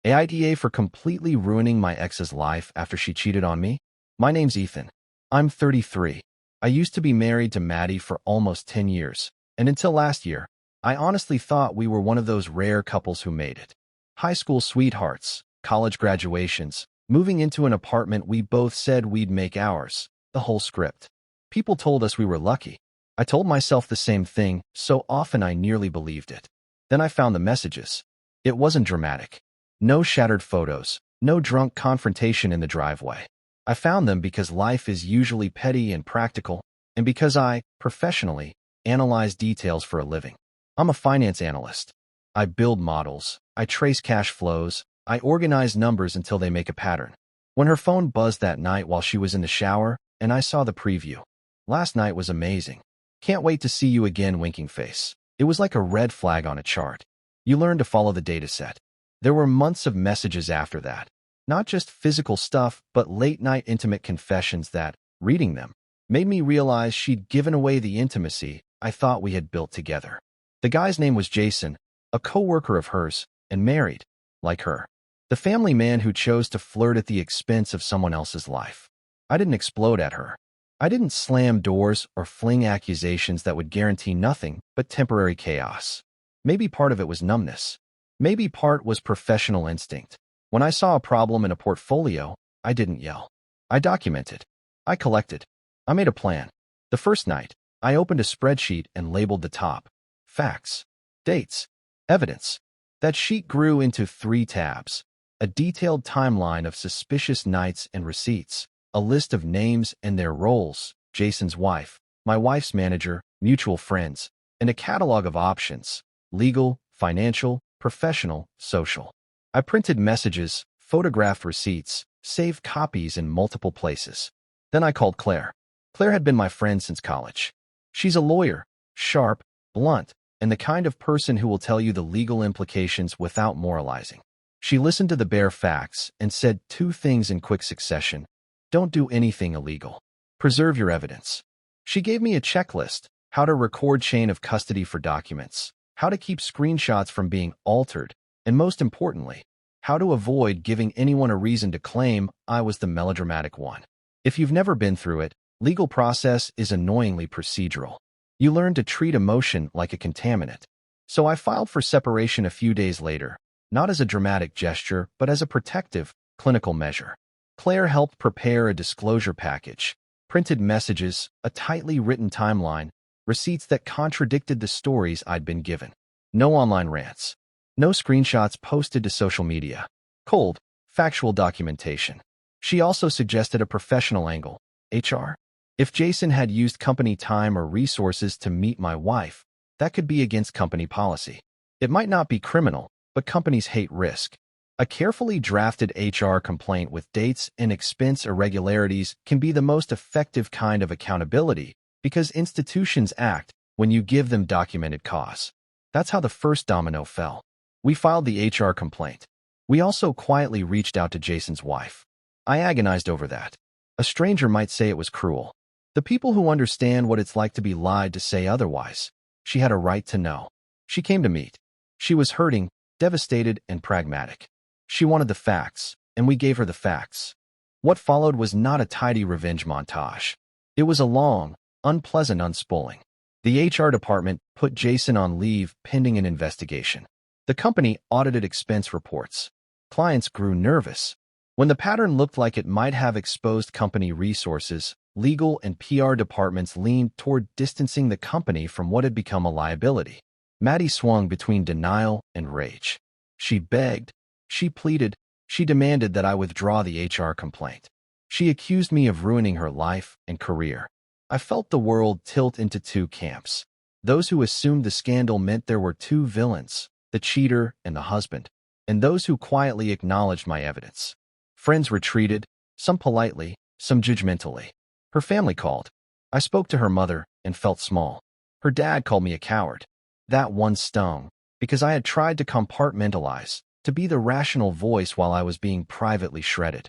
AITA for completely ruining my ex's life after she cheated on me? My name's Ethan. I'm 33. I used to be married to Maddie for almost 10 years, and until last year, I honestly thought we were one of those rare couples who made it. High school sweethearts, college graduations, moving into an apartment we both said we'd make ours, the whole script. People told us we were lucky. I told myself the same thing, so often I nearly believed it. Then I found the messages. It wasn't dramatic. No shattered photos, no drunk confrontation in the driveway. I found them because life is usually petty and practical, and because I, professionally, analyze details for a living. I'm a finance analyst. I build models, I trace cash flows, I organize numbers until they make a pattern. When her phone buzzed that night while she was in the shower, and I saw the preview. Last night was amazing. Can't wait to see you again, winking face. It was like a red flag on a chart. You learn to follow the dataset. There were months of messages after that. Not just physical stuff, but late-night intimate confessions that, reading them, made me realize she'd given away the intimacy I thought we had built together. The guy's name was Jason, a co-worker of hers, and married, like her. The family man who chose to flirt at the expense of someone else's life. I didn't explode at her. I didn't slam doors or fling accusations that would guarantee nothing but temporary chaos. Maybe part of it was numbness. Maybe part was professional instinct. When I saw a problem in a portfolio, I didn't yell. I documented. I collected. I made a plan. The first night, I opened a spreadsheet and labeled the top. Facts. Dates. Evidence. That sheet grew into 3 tabs. A detailed timeline of suspicious nights and receipts. A list of names and their roles. Jason's wife, my wife's manager, mutual friends, and a catalog of options. Legal, financial, professional, social. I printed messages, photographed receipts, saved copies in multiple places. Then I called Claire. Claire had been my friend since college. She's a lawyer, sharp, blunt, and the kind of person who will tell you the legal implications without moralizing. She listened to the bare facts and said 2 things in quick succession. Don't do anything illegal. Preserve your evidence. She gave me a checklist: how to record chain of custody for documents, how to keep screenshots from being altered, and most importantly, how to avoid giving anyone a reason to claim I was the melodramatic one. If you've never been through it, legal process is annoyingly procedural. You learn to treat emotion like a contaminant. So I filed for separation a few days later, not as a dramatic gesture, but as a protective, clinical measure. Claire helped prepare a disclosure package, printed messages, a tightly written timeline, receipts that contradicted the stories I'd been given. No online rants. No screenshots posted to social media. Cold, factual documentation. She also suggested a professional angle, HR. If Jason had used company time or resources to meet my wife, that could be against company policy. It might not be criminal, but companies hate risk. A carefully drafted HR complaint with dates and expense irregularities can be the most effective kind of accountability because institutions act when you give them documented cause. That's how the first domino fell. We filed the HR complaint. We also quietly reached out to Jason's wife. I agonized over that. A stranger might say it was cruel. The people who understand what it's like to be lied to say otherwise. She had a right to know. She came to meet. She was hurting, devastated, and pragmatic. She wanted the facts, and we gave her the facts. What followed was not a tidy revenge montage. It was a long, unpleasant unspooling. The HR department put Jason on leave pending an investigation. The company audited expense reports. Clients grew nervous. When the pattern looked like it might have exposed company resources, legal and PR departments leaned toward distancing the company from what had become a liability. Maddie swung between denial and rage. She begged. She pleaded. She demanded that I withdraw the HR complaint. She accused me of ruining her life and career. I felt the world tilt into 2 camps. Those who assumed the scandal meant there were 2 villains, the cheater and the husband, and those who quietly acknowledged my evidence. Friends retreated, some politely, some judgmentally. Her family called. I spoke to her mother and felt small. Her dad called me a coward. That one stung, because I had tried to compartmentalize, to be the rational voice while I was being privately shredded.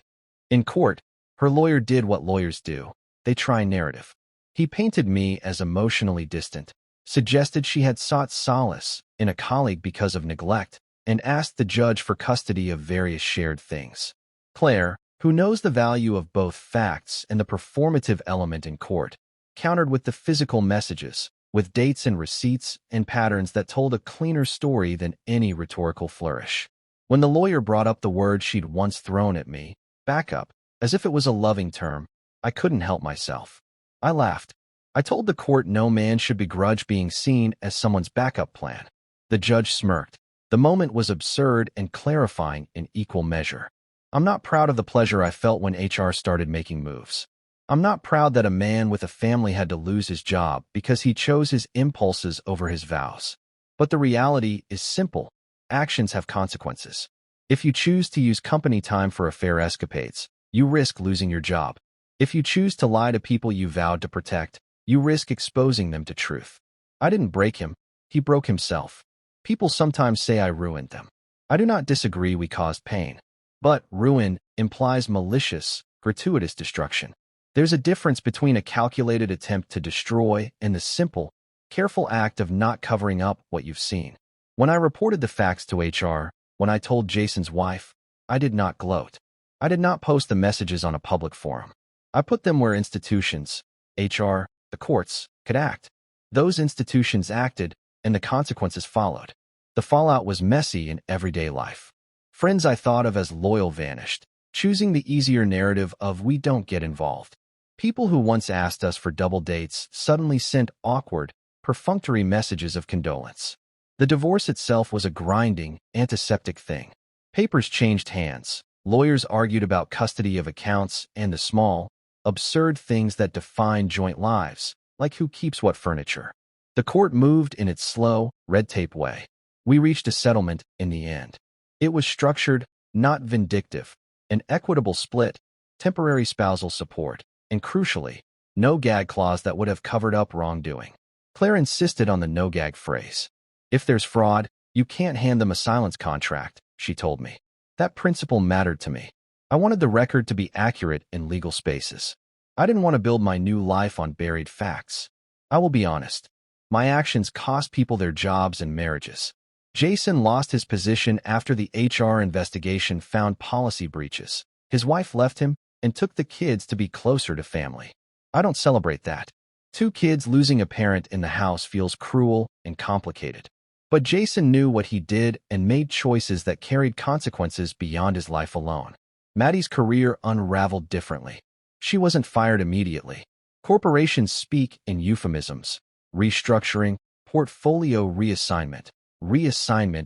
In court, her lawyer did what lawyers do. They try narrative. He painted me as emotionally distant, suggested she had sought solace in a colleague because of neglect, and asked the judge for custody of various shared things. Claire, who knows the value of both facts and the performative element in court, countered with the physical messages, with dates and receipts and patterns that told a cleaner story than any rhetorical flourish. When the lawyer brought up the word she'd once thrown at me, backup, as if it was a loving term, I couldn't help myself. I laughed. I told the court no man should begrudge being seen as someone's backup plan. The judge smirked. The moment was absurd and clarifying in equal measure. I'm not proud of the pleasure I felt when HR started making moves. I'm not proud that a man with a family had to lose his job because he chose his impulses over his vows. But the reality is simple. Actions have consequences. If you choose to use company time for affair escapades, you risk losing your job. If you choose to lie to people you vowed to protect, you risk exposing them to truth. I didn't break him. He broke himself. People sometimes say I ruined them. I do not disagree we caused pain. But ruin implies malicious, gratuitous destruction. There's a difference between a calculated attempt to destroy and the simple, careful act of not covering up what you've seen. When I reported the facts to HR, when I told Jason's wife, I did not gloat. I did not post the messages on a public forum. I put them where institutions, HR, the courts, could act. Those institutions acted, and the consequences followed. The fallout was messy in everyday life. Friends I thought of as loyal vanished, choosing the easier narrative of we don't get involved. People who once asked us for double dates suddenly sent awkward, perfunctory messages of condolence. The divorce itself was a grinding, antiseptic thing. Papers changed hands. Lawyers argued about custody of accounts and the small, absurd things that define joint lives, like who keeps what furniture. The court moved in its slow, red tape way. We reached a settlement in the end. It was structured, not vindictive, an equitable split, temporary spousal support, and crucially, no gag clause that would have covered up wrongdoing. Claire insisted on the no gag phrase. If there's fraud, you can't hand them a silence contract, she told me. That principle mattered to me. I wanted the record to be accurate in legal spaces. I didn't want to build my new life on buried facts. I will be honest. My actions cost people their jobs and marriages. Jason lost his position after the HR investigation found policy breaches. His wife left him and took the kids to be closer to family. I don't celebrate that. 2 kids losing a parent in the house feels cruel and complicated. But Jason knew what he did and made choices that carried consequences beyond his life alone. Maddie's career unraveled differently. She wasn't fired immediately. Corporations speak in euphemisms: restructuring, portfolio reassignment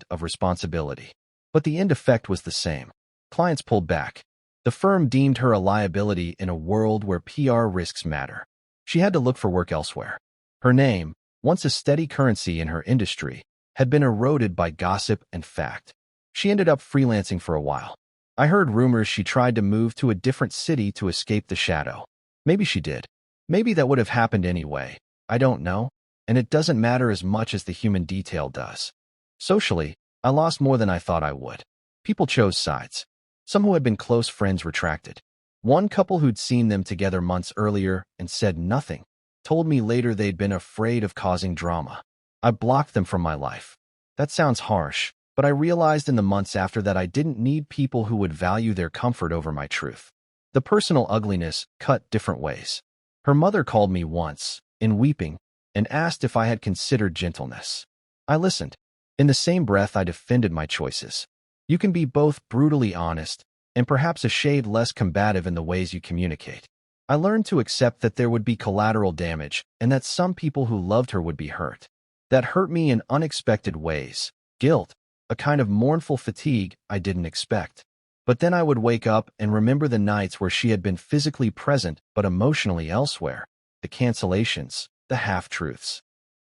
of responsibility. But the end effect was the same. Clients pulled back. The firm deemed her a liability in a world where PR risks matter. She had to look for work elsewhere. Her name, once a steady currency in her industry, had been eroded by gossip and fact. She ended up freelancing for a while. I heard rumors she tried to move to a different city to escape the shadow. Maybe she did. Maybe that would have happened anyway. I don't know. And it doesn't matter as much as the human detail does. Socially, I lost more than I thought I would. People chose sides. Some who had been close friends retracted. One couple who'd seen them together months earlier and said nothing told me later they'd been afraid of causing drama. I blocked them from my life. That sounds harsh, but I realized in the months after that I didn't need people who would value their comfort over my truth. The personal ugliness cut different ways. Her mother called me once, in weeping, and asked if I had considered gentleness. I listened. In the same breath, I defended my choices. You can be both brutally honest and perhaps a shade less combative in the ways you communicate. I learned to accept that there would be collateral damage and that some people who loved her would be hurt. That hurt me in unexpected ways. Guilt, a kind of mournful fatigue I didn't expect. But then I would wake up and remember the nights where she had been physically present but emotionally elsewhere. The cancellations, the half-truths.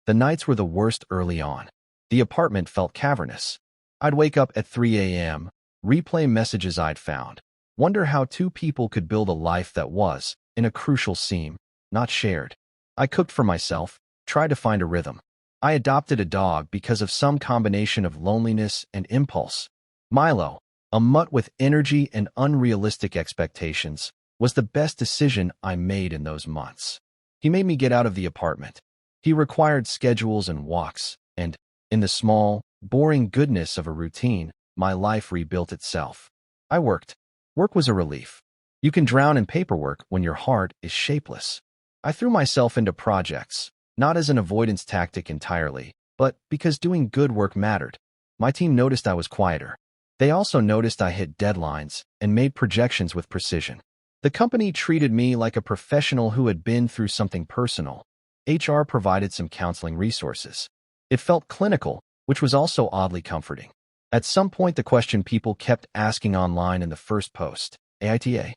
The nights were the worst early on. The apartment felt cavernous. I'd wake up at 3 a.m., replay messages I'd found, wonder how 2 people could build a life that was, in a crucial seam, not shared. I cooked for myself, tried to find a rhythm. I adopted a dog because of some combination of loneliness and impulse. Milo, a mutt with energy and unrealistic expectations, was the best decision I made in those months. He made me get out of the apartment. He required schedules and walks, and, in the small, boring goodness of a routine, my life rebuilt itself. I worked. Work was a relief. You can drown in paperwork when your heart is shapeless. I threw myself into projects, not as an avoidance tactic entirely, but because doing good work mattered. My team noticed I was quieter. They also noticed I hit deadlines and made projections with precision. The company treated me like a professional who had been through something personal. HR provided some counseling resources. It felt clinical, which was also oddly comforting. At some point, the question people kept asking online in the first post, AITA,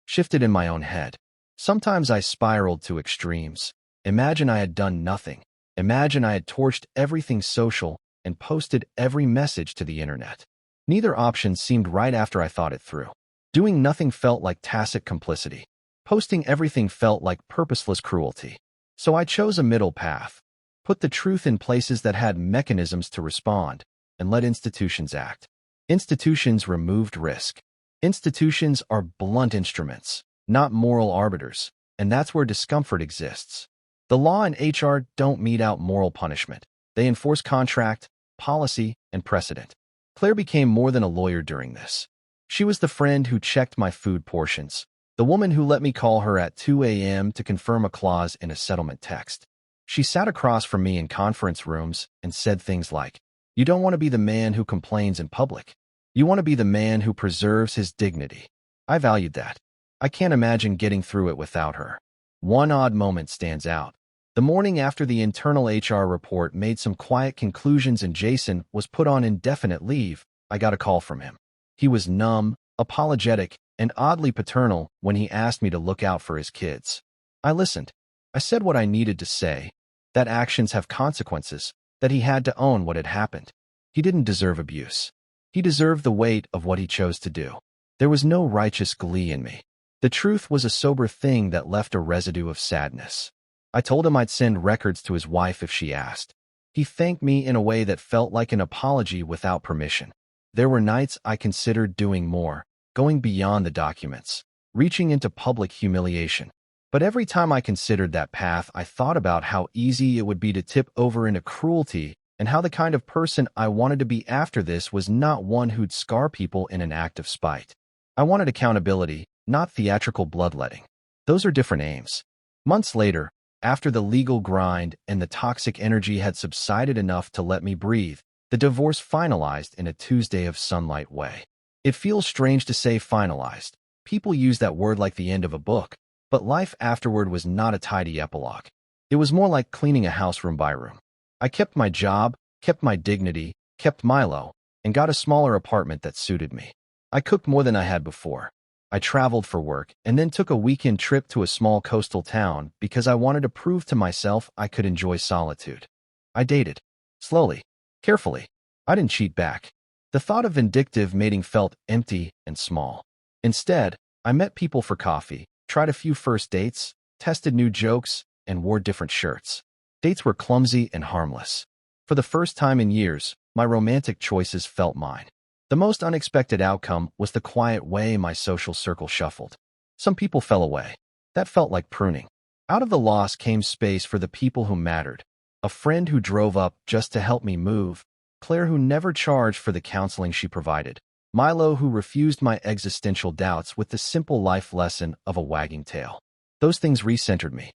shifted in my own head. Sometimes I spiraled to extremes. Imagine I had done nothing. Imagine I had torched everything social and posted every message to the internet. Neither option seemed right after I thought it through. Doing nothing felt like tacit complicity. Posting everything felt like purposeless cruelty. So I chose a middle path. Put the truth in places that had mechanisms to respond, and let institutions act. Institutions removed risk. Institutions are blunt instruments, not moral arbiters, and that's where discomfort exists. The law and HR don't mete out moral punishment. They enforce contract, policy, and precedent. Claire became more than a lawyer during this. She was the friend who checked my food portions, the woman who let me call her at 2 a.m. to confirm a clause in a settlement text. She sat across from me in conference rooms and said things like, "You don't want to be the man who complains in public. You want to be the man who preserves his dignity." I valued that. I can't imagine getting through it without her. One odd moment stands out. The morning after the internal HR report made some quiet conclusions and Jason was put on indefinite leave, I got a call from him. He was numb, apologetic, and oddly paternal when he asked me to look out for his kids. I listened. I said what I needed to say, that actions have consequences, that he had to own what had happened. He didn't deserve abuse. He deserved the weight of what he chose to do. There was no righteous glee in me. The truth was a sober thing that left a residue of sadness. I told him I'd send records to his wife if she asked. He thanked me in a way that felt like an apology without permission. There were nights I considered doing more, going beyond the documents, reaching into public humiliation. But every time I considered that path, I thought about how easy it would be to tip over into cruelty and how the kind of person I wanted to be after this was not one who'd scar people in an act of spite. I wanted accountability, not theatrical bloodletting. Those are different aims. Months later, after the legal grind and the toxic energy had subsided enough to let me breathe, the divorce finalized in a Tuesday of sunlight way. It feels strange to say finalized. People use that word like the end of a book, but life afterward was not a tidy epilogue. It was more like cleaning a house room by room. I kept my job, kept my dignity, kept Milo, and got a smaller apartment that suited me. I cooked more than I had before. I traveled for work and then took a weekend trip to a small coastal town because I wanted to prove to myself I could enjoy solitude. I dated. Slowly. Carefully. I didn't cheat back. The thought of vindictive mating felt empty and small. Instead, I met people for coffee, tried a few first dates, tested new jokes, and wore different shirts. Dates were clumsy and harmless. For the first time in years, my romantic choices felt mine. The most unexpected outcome was the quiet way my social circle shuffled. Some people fell away. That felt like pruning. Out of the loss came space for the people who mattered. A friend who drove up just to help me move, Claire who never charged for the counseling she provided, Milo who refused my existential doubts with the simple life lesson of a wagging tail. Those things recentered me.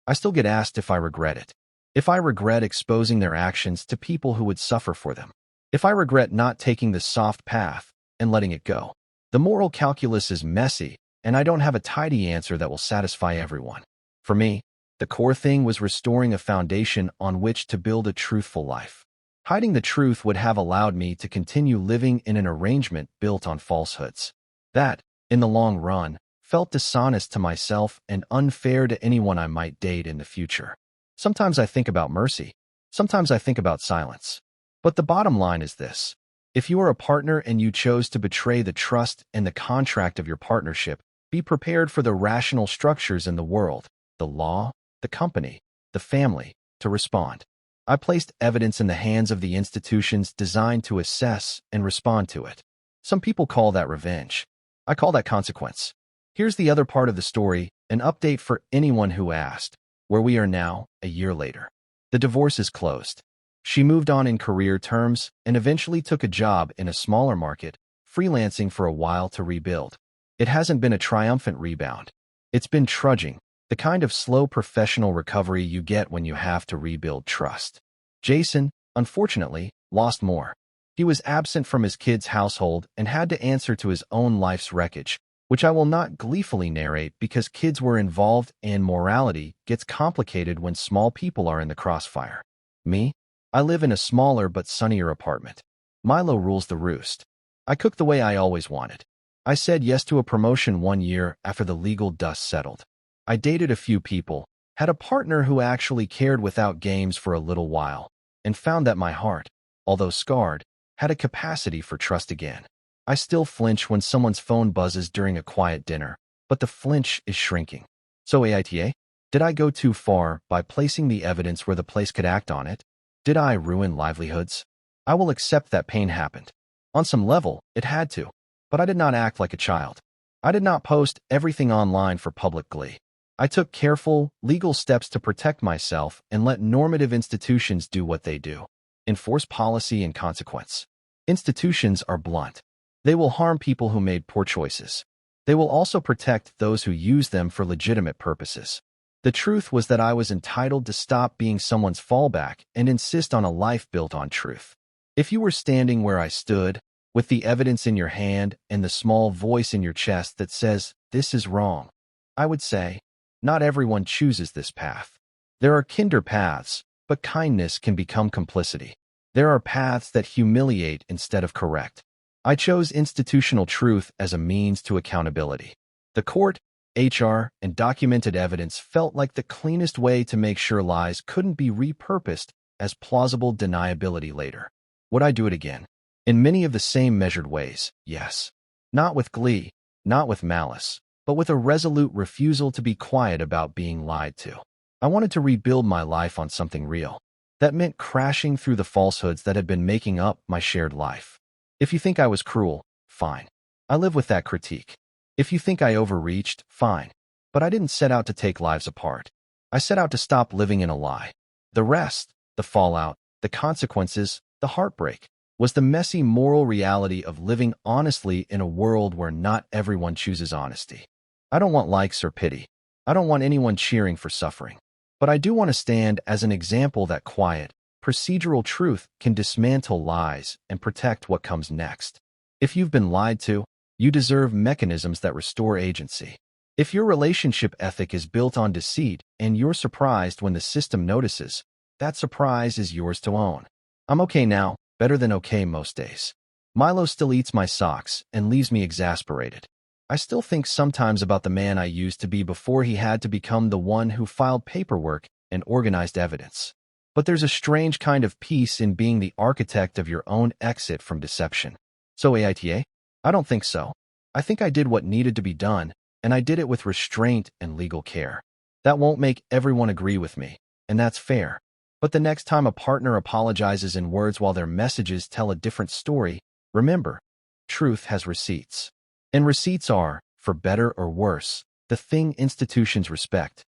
I still get asked if I regret it. If I regret exposing their actions to people who would suffer for them. If I regret not taking the soft path and letting it go. The moral calculus is messy, and I don't have a tidy answer that will satisfy everyone. For me, the core thing was restoring a foundation on which to build a truthful life. Hiding the truth would have allowed me to continue living in an arrangement built on falsehoods. That, in the long run, felt dishonest to myself and unfair to anyone I might date in the future. Sometimes I think about mercy. Sometimes I think about silence. But the bottom line is this. If you are a partner and you chose to betray the trust and the contract of your partnership, be prepared for the rational structures in the world, the law, the company, the family, to respond. I placed evidence in the hands of the institutions designed to assess and respond to it. Some people call that revenge. I call that consequence. Here's the other part of the story, an update for anyone who asked. Where we are now, a year later. The divorce is closed. She moved on in career terms and eventually took a job in a smaller market, freelancing for a while to rebuild. It hasn't been a triumphant rebound. It's been trudging, the kind of slow professional recovery you get when you have to rebuild trust. Jason, unfortunately, lost more. He was absent from his kids' household and had to answer to his own life's wreckage, which I will not gleefully narrate because kids were involved and morality gets complicated when small people are in the crossfire. Me? I live in a smaller but sunnier apartment. Milo rules the roost. I cook the way I always wanted. I said yes to a promotion 1 year after the legal dust settled. I dated a few people, had a partner who actually cared without games for a little while, and found that my heart, although scarred, had a capacity for trust again. I still flinch when someone's phone buzzes during a quiet dinner, but the flinch is shrinking. So AITA? Did I go too far by placing the evidence where the place could act on it? Did I ruin livelihoods? I will accept that pain happened. On some level, it had to. But I did not act like a child. I did not post everything online for public glee. I took careful, legal steps to protect myself and let normative institutions do what they do. Enforce policy and consequence. Institutions are blunt. They will harm people who made poor choices. They will also protect those who use them for legitimate purposes. The truth was that I was entitled to stop being someone's fallback and insist on a life built on truth. If you were standing where I stood, with the evidence in your hand and the small voice in your chest that says, "This is wrong," I would say, not everyone chooses this path. There are kinder paths, but kindness can become complicity. There are paths that humiliate instead of correct. I chose institutional truth as a means to accountability. The court, HR, and documented evidence felt like the cleanest way to make sure lies couldn't be repurposed as plausible deniability later. Would I do it again? In many of the same measured ways, yes. Not with glee, not with malice, but with a resolute refusal to be quiet about being lied to. I wanted to rebuild my life on something real. That meant crashing through the falsehoods that had been making up my shared life. If you think I was cruel, fine. I live with that critique. If you think I overreached, fine. But I didn't set out to take lives apart. I set out to stop living in a lie. The rest, the fallout, the consequences, the heartbreak, was the messy moral reality of living honestly in a world where not everyone chooses honesty. I don't want likes or pity. I don't want anyone cheering for suffering. But I do want to stand as an example that quiet, procedural truth can dismantle lies and protect what comes next. If you've been lied to, you deserve mechanisms that restore agency. If your relationship ethic is built on deceit and you're surprised when the system notices, that surprise is yours to own. I'm okay now, better than okay most days. Milo still eats my socks and leaves me exasperated. I still think sometimes about the man I used to be before he had to become the one who filed paperwork and organized evidence. But there's a strange kind of peace in being the architect of your own exit from deception. So AITA? I don't think so. I think I did what needed to be done, and I did it with restraint and legal care. That won't make everyone agree with me, and that's fair. But the next time a partner apologizes in words while their messages tell a different story, remember, truth has receipts. And receipts are, for better or worse, the thing institutions respect.